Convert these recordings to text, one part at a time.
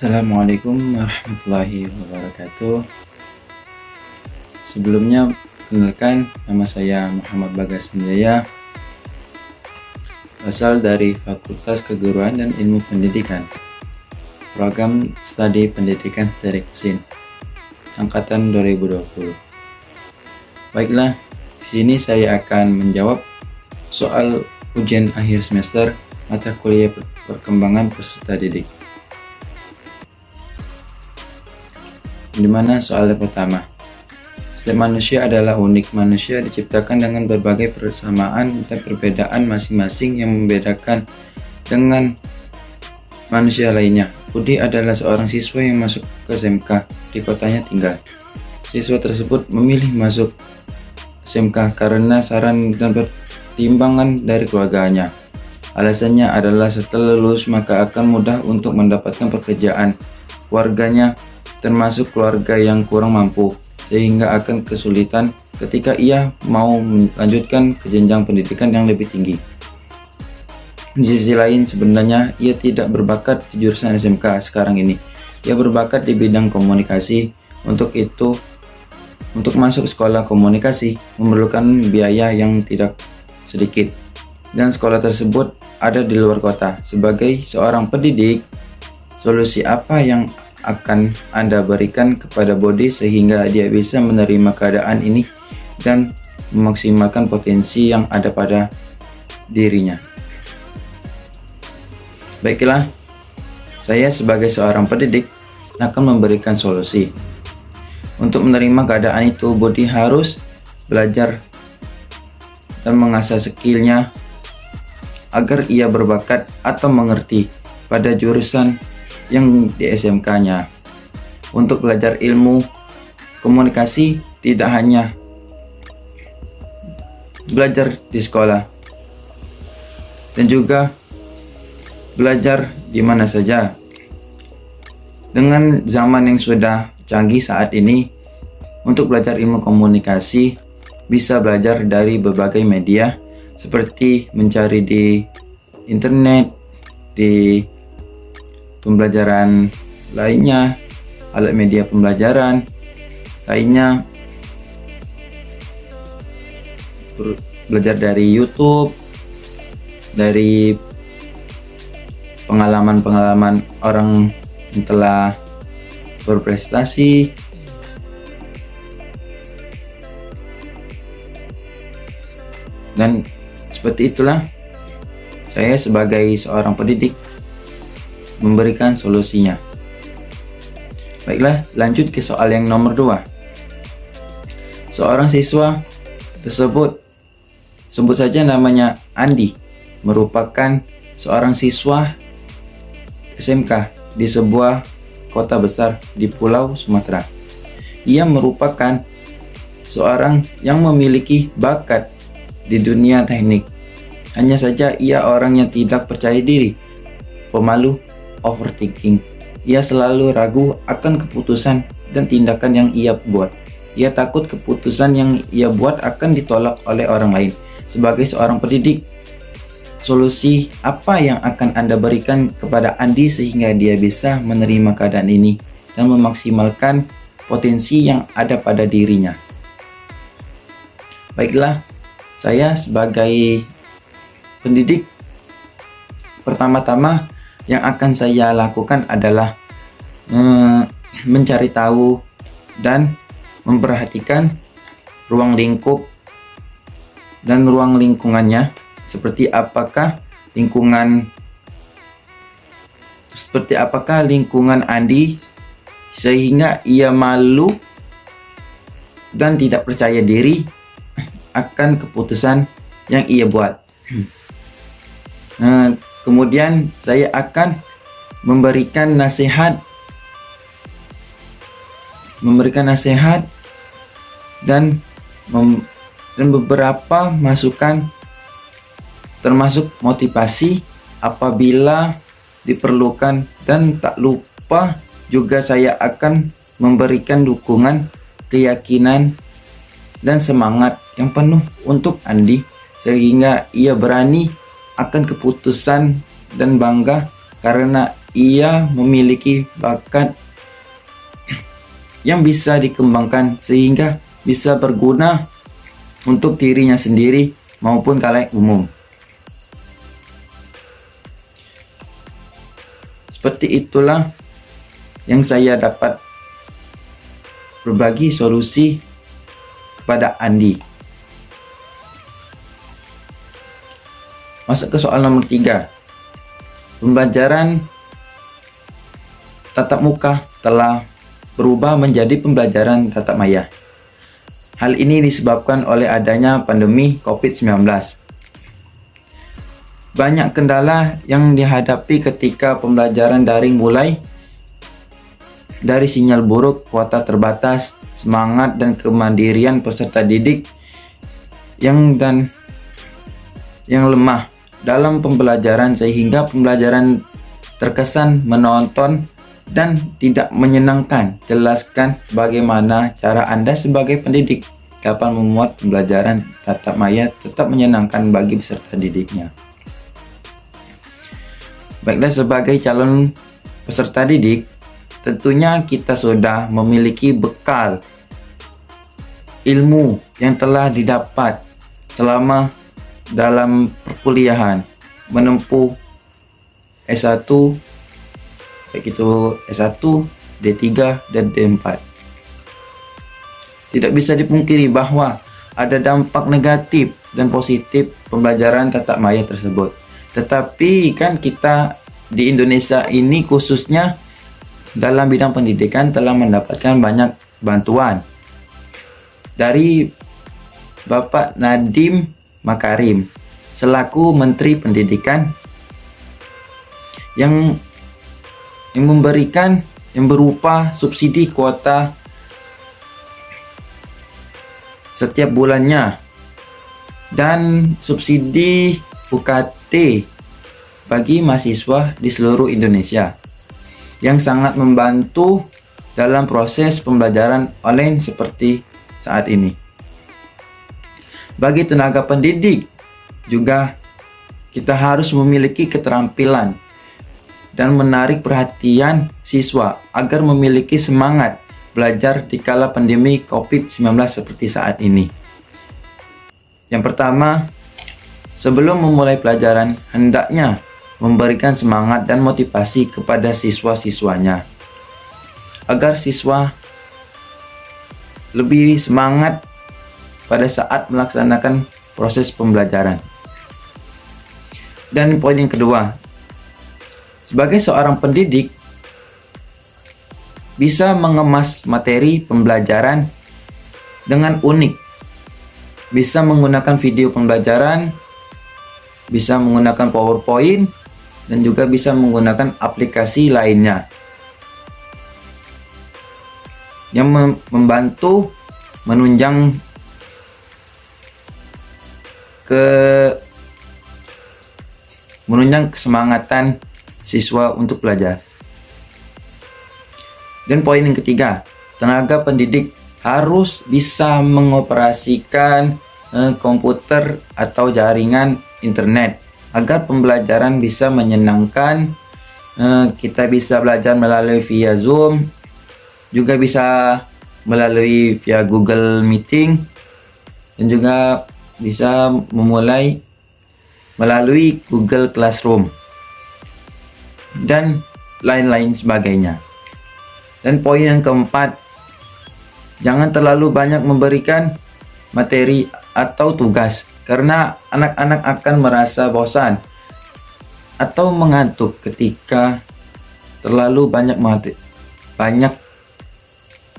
Assalamualaikum warahmatullahi wabarakatuh. Sebelumnya, kenalkan, nama saya Muhammad Bagas Sanjaya, asal dari Fakultas Keguruan dan Ilmu Pendidikan, program studi pendidikan teknik mesin, angkatan 2020. Baiklah, di sini saya akan menjawab soal ujian akhir semester mata kuliah perkembangan peserta didik. Di mana soal pertama, setiap manusia adalah unik. Manusia diciptakan dengan berbagai persamaan dan perbedaan masing-masing yang membedakan dengan manusia lainnya. Budi adalah seorang siswa yang masuk ke SMK di kotanya tinggal. Siswa tersebut memilih masuk SMK karena saran dan pertimbangan dari keluarganya. Alasannya adalah setelah lulus maka akan mudah untuk mendapatkan pekerjaan. Keluarganya termasuk keluarga yang kurang mampu, sehingga akan kesulitan ketika ia mau melanjutkan ke jenjang pendidikan yang lebih tinggi. Di sisi lain, sebenarnya ia tidak berbakat di jurusan SMK sekarang ini. Ia berbakat di bidang komunikasi. Untuk masuk sekolah komunikasi memerlukan biaya yang tidak sedikit, dan sekolah tersebut ada di luar kota. Sebagai seorang pendidik, solusi apa yang akan Anda berikan kepada Budi sehingga dia bisa menerima keadaan ini dan memaksimalkan potensi yang ada pada dirinya? Baiklah, saya sebagai seorang pendidik akan memberikan solusi. Untuk menerima keadaan itu, Budi harus belajar dan mengasah skillnya agar ia berbakat atau mengerti pada jurusan yang di SMK-nya. Untuk belajar ilmu komunikasi tidak hanya belajar di sekolah, dan juga belajar di mana saja. Dengan zaman yang sudah canggih saat ini, untuk belajar ilmu komunikasi bisa belajar dari berbagai media seperti mencari di internet, di pembelajaran lainnya, alat media pembelajaran lainnya, belajar dari YouTube, dari pengalaman-pengalaman orang yang telah berprestasi, dan seperti itulah saya sebagai seorang pendidik memberikan solusinya. Baiklah, lanjut ke soal yang nomor 2. Seorang siswa tersebut, sebut saja namanya Andi, merupakan seorang siswa SMK di sebuah kota besar di Pulau Sumatera. Ia merupakan seorang yang memiliki bakat di dunia teknik. Hanya saja ia orangnya tidak percaya diri, pemalu, overthinking. Ia selalu ragu akan keputusan dan tindakan yang ia buat. Ia takut keputusan yang ia buat akan ditolak oleh orang lain. Sebagai seorang pendidik, solusi apa yang akan Anda berikan kepada Andi sehingga dia bisa menerima keadaan ini dan memaksimalkan potensi yang ada pada dirinya? Baiklah, saya sebagai pendidik, pertama-tama yang akan saya lakukan adalah mencari tahu dan memperhatikan ruang lingkup dan ruang lingkungannya, seperti apakah lingkungan Andi sehingga ia malu dan tidak percaya diri akan keputusan yang ia buat. Kemudian saya akan memberikan nasihat dan beberapa masukan, termasuk motivasi apabila diperlukan, dan tak lupa juga saya akan memberikan dukungan, keyakinan, dan semangat yang penuh untuk Andi sehingga ia berani akan keputusan dan bangga karena ia memiliki bakat yang bisa dikembangkan sehingga bisa berguna untuk dirinya sendiri maupun khalayak umum. Seperti itulah yang saya dapat berbagi solusi kepada Andi. Masuk ke soal nomor 3. Pembelajaran tatap muka telah berubah menjadi pembelajaran tatap maya. Hal ini disebabkan oleh adanya pandemi COVID-19. Banyak kendala yang dihadapi ketika pembelajaran daring, mulai dari sinyal buruk, kuota terbatas, semangat dan kemandirian peserta didik yang lemah dalam pembelajaran, sehingga pembelajaran terkesan monoton dan tidak menyenangkan. Jelaskan bagaimana cara Anda sebagai pendidik dapat membuat pembelajaran tatap maya tetap menyenangkan bagi peserta didiknya. Baiklah, sebagai calon peserta didik, tentunya kita sudah memiliki bekal ilmu yang telah didapat selama dalam perkuliahan, menempuh S1, baik itu S1, D3, dan D4. Tidak bisa dipungkiri bahwa ada dampak negatif dan positif pembelajaran tatap maya tersebut. Tetapi kan kita di Indonesia ini khususnya dalam bidang pendidikan telah mendapatkan banyak bantuan dari Bapak Nadiem Makarim selaku Menteri Pendidikan yang memberikan yang berupa subsidi kuota setiap bulannya dan subsidi UKT bagi mahasiswa di seluruh Indonesia yang sangat membantu dalam proses pembelajaran online seperti saat ini. Bagi tenaga pendidik juga kita harus memiliki keterampilan dan menarik perhatian siswa agar memiliki semangat belajar di kala pandemi COVID-19 seperti saat ini. Yang pertama, sebelum memulai pelajaran, hendaknya memberikan semangat dan motivasi kepada siswa-siswanya agar siswa lebih semangat pada saat melaksanakan proses pembelajaran. Dan poin yang kedua, sebagai seorang pendidik bisa mengemas materi pembelajaran dengan unik, bisa menggunakan video pembelajaran, bisa menggunakan PowerPoint, dan juga bisa menggunakan aplikasi lainnya yang membantu menunjang kesemangatan siswa untuk belajar. Dan poin yang ketiga, tenaga pendidik harus bisa mengoperasikan komputer atau jaringan internet agar pembelajaran bisa menyenangkan. Kita bisa belajar melalui via Zoom, juga bisa melalui via Google Meeting, dan juga bisa memulai melalui Google Classroom dan lain-lain sebagainya. Dan poin yang keempat, jangan terlalu banyak memberikan materi atau tugas karena anak-anak akan merasa bosan atau mengantuk ketika terlalu banyak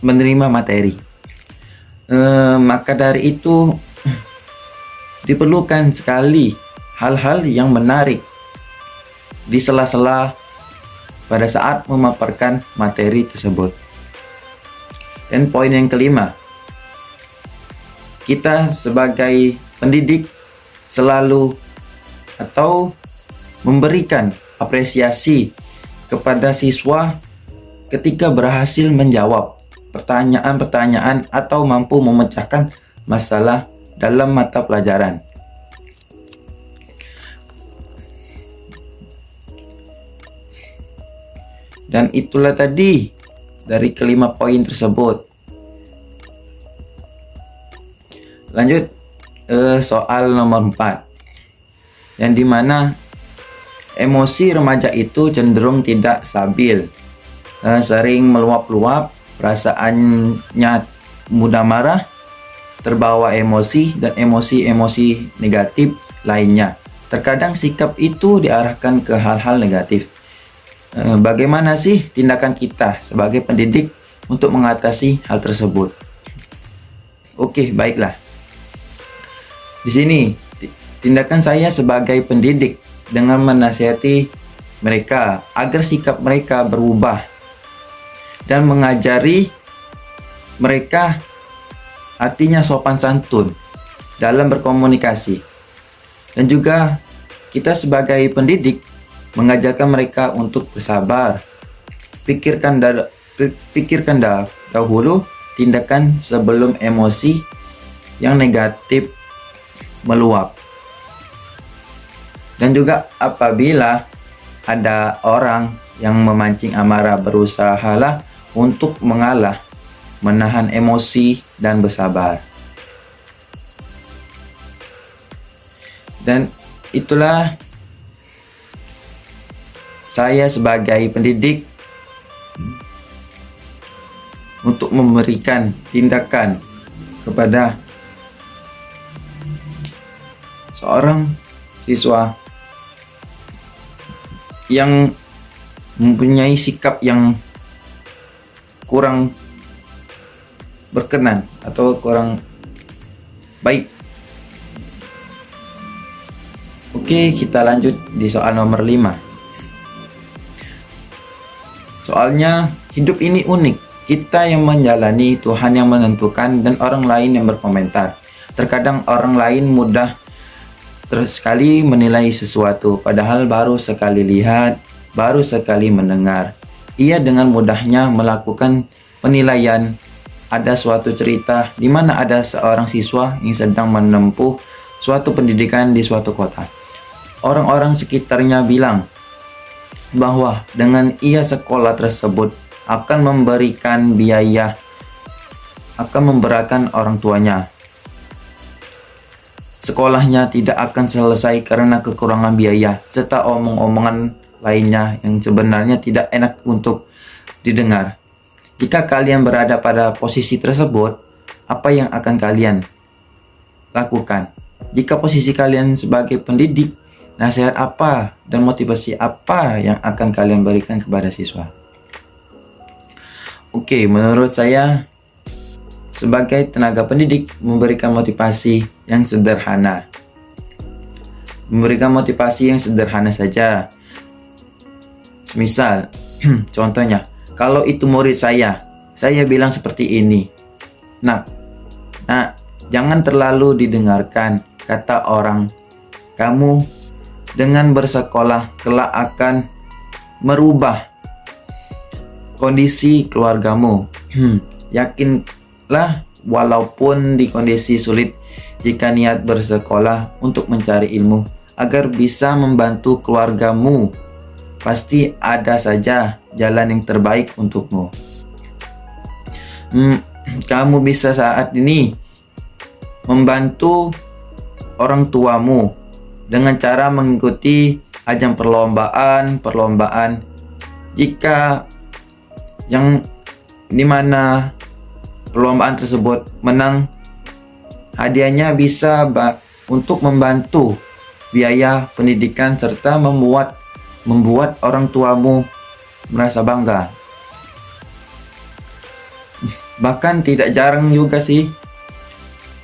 menerima materi. Maka dari itu diperlukan sekali hal-hal yang menarik di sela-sela pada saat memaparkan materi tersebut. Dan poin yang kelima, kita sebagai pendidik selalu atau memberikan apresiasi kepada siswa ketika berhasil menjawab pertanyaan-pertanyaan atau mampu memecahkan masalah dalam mata pelajaran. Dan itulah tadi dari kelima poin tersebut. Lanjut soal nomor 4, yang dimana emosi remaja itu cenderung tidak stabil, sering meluap-luap, perasaannya mudah marah, terbawa emosi, dan emosi-emosi negatif lainnya. Terkadang sikap itu diarahkan ke hal-hal negatif. Bagaimana sih tindakan kita sebagai pendidik untuk mengatasi hal tersebut? Oke, baiklah. Di sini tindakan saya sebagai pendidik dengan menasihati mereka agar sikap mereka berubah dan mengajari mereka artinya sopan santun dalam berkomunikasi. Dan juga kita sebagai pendidik mengajarkan mereka untuk bersabar. Pikirkan dahulu tindakan sebelum emosi yang negatif meluap. Dan juga apabila ada orang yang memancing amarah, berusahalah untuk mengalah, menahan emosi dan bersabar. Dan itulah saya sebagai pendidik untuk memberikan tindakan kepada seorang siswa yang mempunyai sikap yang kurang berkenan atau kurang baik. Oke, kita lanjut di soal nomor 5. Soalnya, hidup ini unik. Kita yang menjalani, Tuhan yang menentukan, dan orang lain yang berkomentar. Terkadang orang lain mudah sekali menilai sesuatu, padahal baru sekali lihat, baru sekali mendengar. Ia dengan mudahnya melakukan penilaian. Ada suatu cerita di mana ada seorang siswa yang sedang menempuh suatu pendidikan di suatu kota. Orang-orang sekitarnya bilang bahwa dengan ia sekolah tersebut akan memberikan biaya, akan memberatkan orang tuanya. Sekolahnya tidak akan selesai karena kekurangan biaya, serta omong-omongan lainnya yang sebenarnya tidak enak untuk didengar. Jika kalian berada pada posisi tersebut, apa yang akan kalian lakukan? Jika posisi kalian sebagai pendidik, nasihat apa dan motivasi apa yang akan kalian berikan kepada siswa? Oke, menurut saya sebagai tenaga pendidik memberikan motivasi yang sederhana. Memberikan motivasi yang sederhana saja. Misal, contohnya, kalau itu murid saya bilang seperti ini. Nah, jangan terlalu didengarkan kata orang. Kamu dengan bersekolah kelak akan merubah kondisi keluargamu. Yakinlah walaupun di kondisi sulit, jika niat bersekolah untuk mencari ilmu agar bisa membantu keluargamu, pasti ada saja jalan yang terbaik untukmu. Kamu bisa saat ini membantu orang tuamu dengan cara mengikuti ajang perlombaan jika yang dimana perlombaan tersebut menang, hadiahnya bisa untuk membantu biaya pendidikan serta membuat orang tuamu merasa bangga. Bahkan tidak jarang juga sih,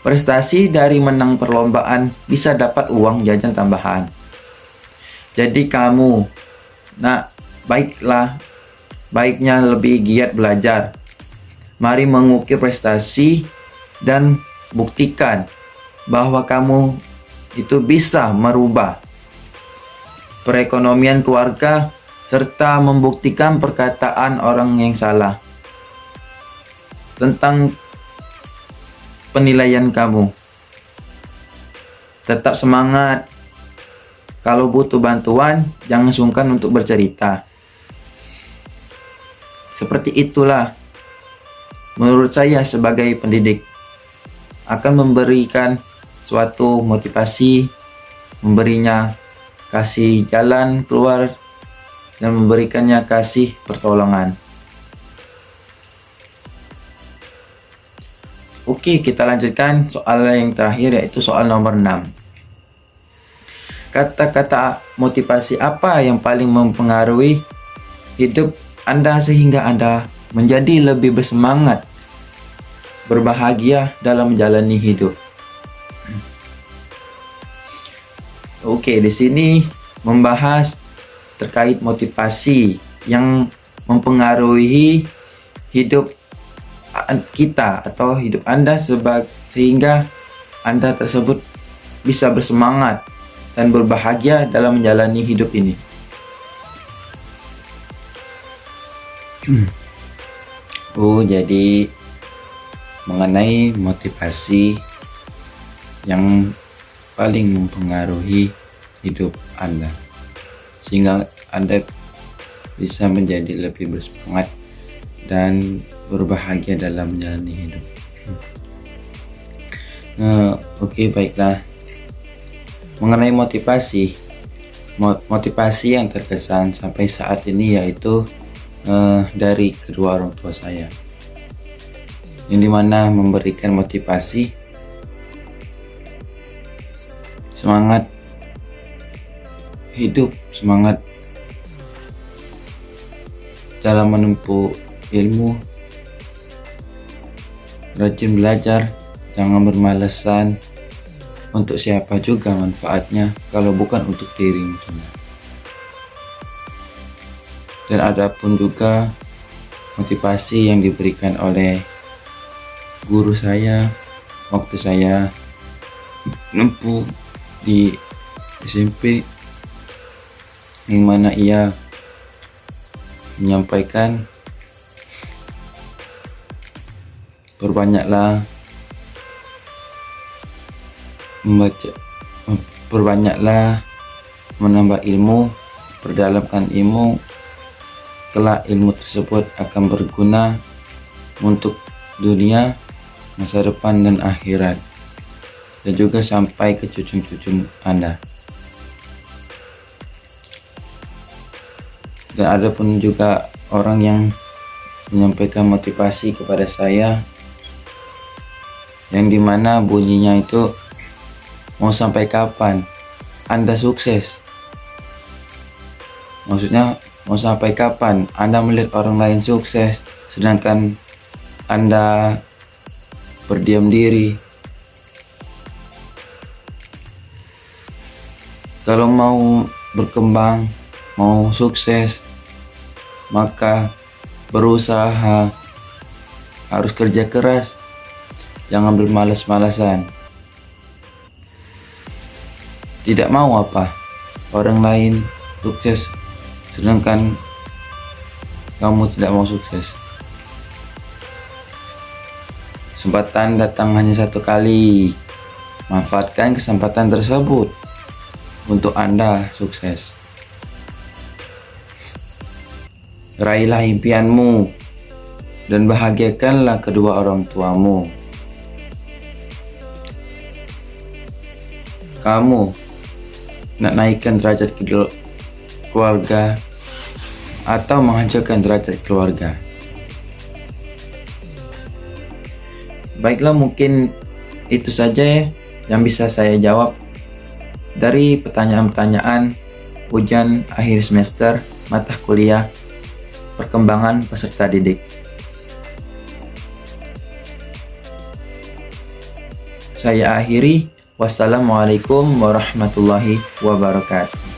prestasi dari menang perlombaan bisa dapat uang jajan tambahan. Jadi kamu, baiknya lebih giat belajar. Mari mengukir prestasi dan buktikan bahwa kamu itu bisa merubah perekonomian keluarga serta membuktikan perkataan orang yang salah tentang penilaian kamu. Tetap semangat. Kalau butuh bantuan, jangan sungkan untuk bercerita. Seperti itulah menurut saya sebagai pendidik, akan memberikan suatu motivasi, memberinya kasih jalan keluar, dan memberikannya kasih pertolongan. Oke, kita lanjutkan soal yang terakhir, yaitu soal nomor 6. Kata-kata motivasi apa yang paling mempengaruhi hidup Anda sehingga Anda menjadi lebih bersemangat, berbahagia dalam menjalani hidup? Oke, di sini membahas terkait motivasi yang mempengaruhi hidup kita atau hidup Anda sehingga Anda tersebut bisa bersemangat dan berbahagia dalam menjalani hidup ini. Jadi mengenai motivasi yang paling mempengaruhi hidup Anda sehingga Anda bisa menjadi lebih bersemangat dan berbahagia dalam menjalani hidup. Oke, baiklah. Mengenai motivasi yang terkesan sampai saat ini yaitu dari kedua orang tua saya, yang dimana memberikan motivasi, semangat hidup, semangat dalam menempuh ilmu, rajin belajar, jangan bermalasan. Untuk siapa juga manfaatnya kalau bukan untuk dirimu sendiri. Dan ada pun juga motivasi yang diberikan oleh guru saya waktu saya menempuh di SMP, yang mana ia menyampaikan perbanyaklah membaca, perbanyaklah menambah ilmu, perdalamkan ilmu, kelak ilmu tersebut akan berguna untuk dunia, masa depan, dan akhirat, dan juga sampai ke cucu-cucu Anda. Dan ada pun juga orang yang menyampaikan motivasi kepada saya, yang dimana bunyinya itu, mau sampai kapan Anda sukses? Maksudnya, mau sampai kapan Anda melihat orang lain sukses sedangkan Anda berdiam diri? Kalau mau berkembang, mau sukses, maka berusaha, harus kerja keras, jangan bermalas-malasan. Tidak mau apa orang lain sukses sedangkan kamu tidak mau sukses. Kesempatan datang hanya satu kali. Manfaatkan kesempatan tersebut untuk Anda sukses. Raihlah impianmu dan bahagiakanlah kedua orang tuamu. Kamu nak naikkan derajat keluarga atau menghancurkan derajat keluarga? Baiklah, mungkin itu saja yang bisa saya jawab dari pertanyaan-pertanyaan ujian akhir semester mata kuliah perkembangan peserta didik. Saya akhiri. Wassalamualaikum warahmatullahi wabarakatuh.